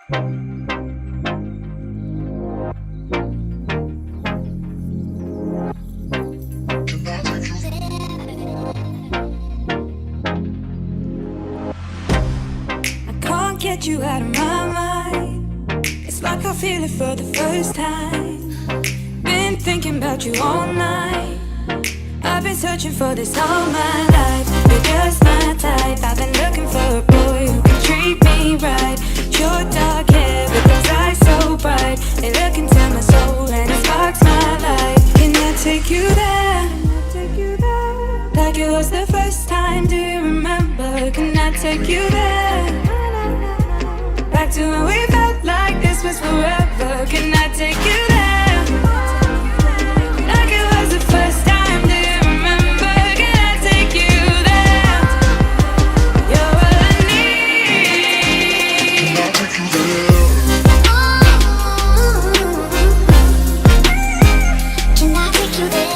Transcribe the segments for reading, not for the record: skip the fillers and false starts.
Get you out of my mind. It's like I feel it for the first time. Been thinking about you all night. I've been searching for this all my life. You're just my type. I've been looking for a boy who can treat me right. Your dark hair with those eyes so bright. They look into my soul and it sparks my life. Can I take you there? Like it was the first time, do you remember? Can I take you there? Back to when we felt like this was forever. Can I take you there? Like it was the first time, do you remember? Can I take you there? You're all I need. Can I take you there? Can I take you there?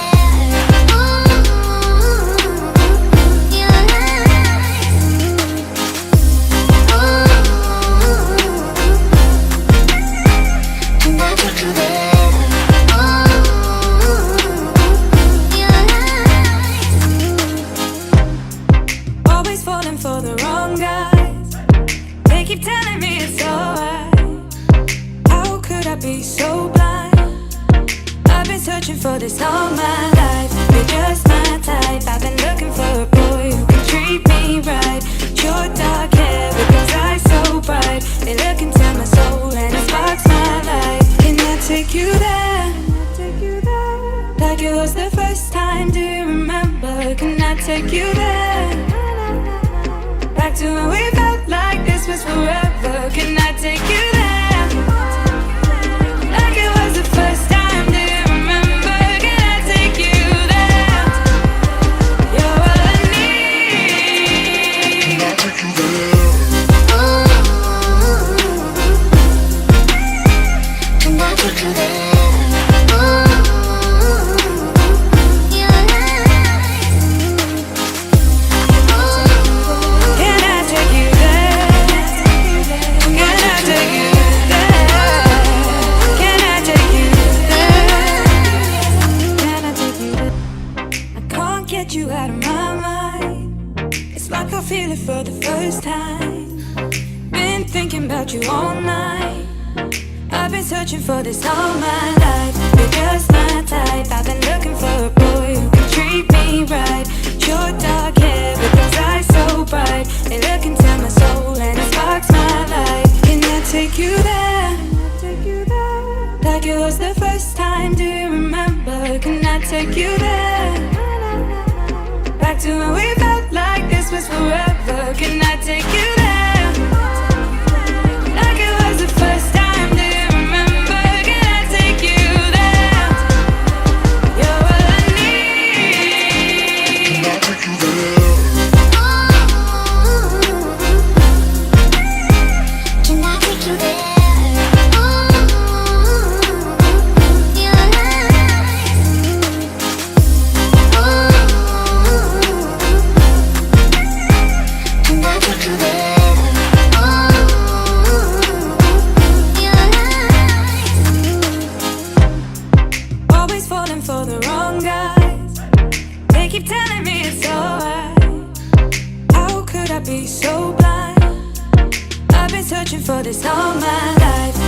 Keep telling me it's alright. How could I be so blind? I've been searching for this all my life. You're just my type. I've been looking for a boy who can treat me right. Your dark hair with those eyes so bright. They look into my soul and it sparks my life. Can I take you there? Like it was the first time, do you remember? Can I take you there? Back to when we felt like this was forever. Can I take you there? Like it was the first time, do you remember? Can I take you there? You're all I need. Can I take you there? Can I take you there? You out of my mind. It's like I feel it for the first time. Been thinking about you all night. I've been searching for this all my life. You're just my type. I've been looking for a boy who can treat me right. Your dark hair with those eyes so bright. They look into my soul and it sparks my life. Can I take you there? Like it was the first time, do you remember? Can I take you there? Back to when we felt like this was forever. Can I take you there? Like it was the first time, do you remember? Can I take you there? You're all I need. Can I take you there? Can I take you there? For the wrong guys, they keep telling me it's alright. How could I be so blind? I've been searching for this all my life.